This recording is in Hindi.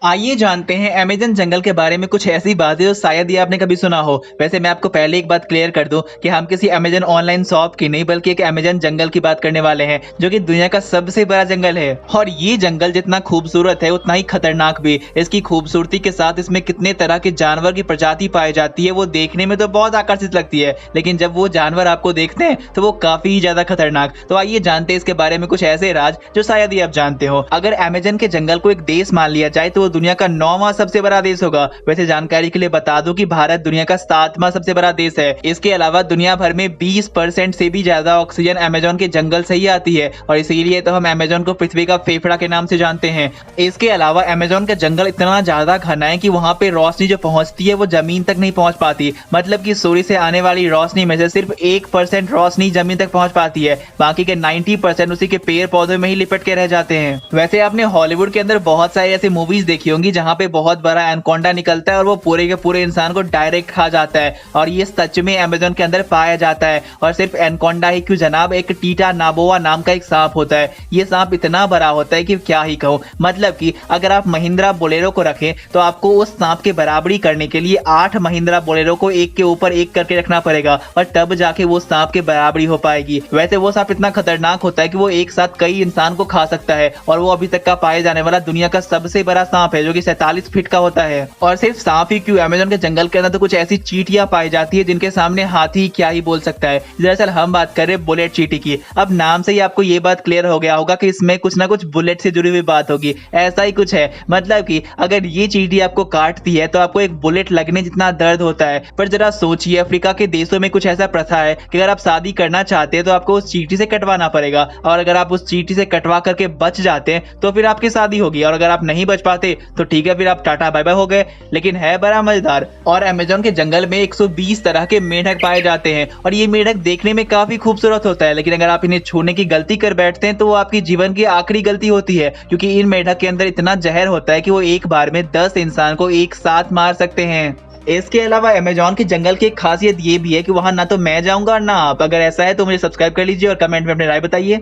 आइए जानते हैं अमेज़न जंगल के बारे में कुछ ऐसी बातें जो शायद ही आपने कभी सुना हो। वैसे मैं आपको पहले एक बात क्लियर कर दूं कि हम किसी अमेज़न ऑनलाइन शॉप की नहीं बल्कि एक अमेज़न जंगल की बात करने वाले हैं, जो कि दुनिया का सबसे बड़ा जंगल है। और ये जंगल जितना खूबसूरत है उतना ही खतरनाक भी। इसकी खूबसूरती के साथ इसमें कितने तरह के जानवर की प्रजाति पाई जाती है वो देखने में तो बहुत आकर्षित लगती है, लेकिन जब वो जानवर आपको देखते हैं तो वो काफी ही ज्यादा खतरनाक। तो आइए जानते हैं इसके बारे में कुछ ऐसे राज जो शायद ही आप जानते हो। अगर अमेज़न के जंगल को एक देश मान लिया जाए तो दुनिया का 9वां सबसे बड़ा देश होगा। वैसे जानकारी के लिए बता दूं कि भारत दुनिया का 7वां सबसे बड़ा देश है। इसके अलावा दुनिया भर में 20% से भी ज्यादा ऑक्सीजन अमेज़न के जंगल से ही आती है और इसीलिए तो हम अमेज़न को पृथ्वी का फेफड़ा के नाम से जानते हैं। इसके अलावा अमेज़न का जंगल इतना ज्यादा घना है कि वहाँ पे रोशनी जो पहुंचती है वो जमीन तक नहीं पहुंच पाती। मतलब कि सूर्य से आने वाली रोशनी में से सिर्फ 1% रोशनी जमीन तक पहुंच पाती है, बाकी के 90% उसी के पेड़ पौधों में ही लिपट के रह जाते हैं। वैसे आपने हॉलीवुड के अंदर बहुत सारी ऐसी मूवीज देखी होंगी जहाँ पे बहुत बड़ा एनाकोंडा निकलता है और वो पूरे के पूरे इंसान को डायरेक्ट खा जाता है, और ये सच में अमेज़न के अंदर पाया जाता है। और सिर्फ एनाकोंडा ही क्यों जनाब, एक टीटा नाबोआ नाम का एक सांप होता है। ये सांप इतना बड़ा होता है कि क्या ही कहूँ। मतलब कि अगर आप महिंद्रा बोलेरो को रखें तो आपको उस सांप के बराबरी करने के लिए 8 महिंद्रा बोलेरो को एक के ऊपर एक करके रखना पड़ेगा और तब जाके वो सांप के बराबरी हो पाएगी। वैसे वो सांप इतना खतरनाक होता है कि वो एक साथ कई इंसान को खा सकता है और वो अभी तक का पाया जाने वाला दुनिया का सबसे बड़ा सांप है, जो कि 47 फीट का होता है। और सिर्फ सांप ही क्यों, अमेज़न के जंगल के अंदर तो कुछ ऐसी चींटियां पाई जाती है जिनके सामने हाथी क्या ही बोल सकता है। दरअसल हम बात कर रहे हैं बुलेट चींटी की। अब नाम से ही आपको ये बात क्लियर हो गया होगा कि इसमें कुछ ना कुछ बुलेट से जुड़ी हुई बात होगी। ऐसा ही कुछ है। मतलब कि अगर ये चींटी आपको काटती है तो आपको एक बुलेट लगने जितना दर्द होता है। पर जरा सोचिए, अफ्रीका के देशों में कुछ ऐसा प्रथा है कि अगर आप शादी करना चाहते हैं तो आपको उस चींटी से कटवाना पड़ेगा, और अगर आप उस चींटी से कटवा करके बच जाते हैं तो फिर आपकी शादी होगी, और अगर आप नहीं बच पाते तो ठीक है, फिर आप टाटा बाय बाय हो गए। लेकिन है बड़ा मजेदार। और अमेज़न के जंगल में 120 तरह के मेंढक पाए जाते हैं और ये मेंढक देखने में काफी खूबसूरत होता है, लेकिन अगर आप इन्हें छूने की गलती कर बैठते हैं तो वो आपकी जीवन की आखिरी गलती होती है, क्योंकि इन मेंढक के अंदर इतना जहर होता है कि वो एक बार में 10 इंसान को एक साथ मार सकते हैं। इसके अलावा अमेज़न के जंगल की एक खासियत ये भी है कि वहां ना तो मैं जाऊंगा और ना आप। अगर ऐसा है तो मुझे सब्सक्राइब कर लीजिए और कमेंट में अपनी राय बताइए।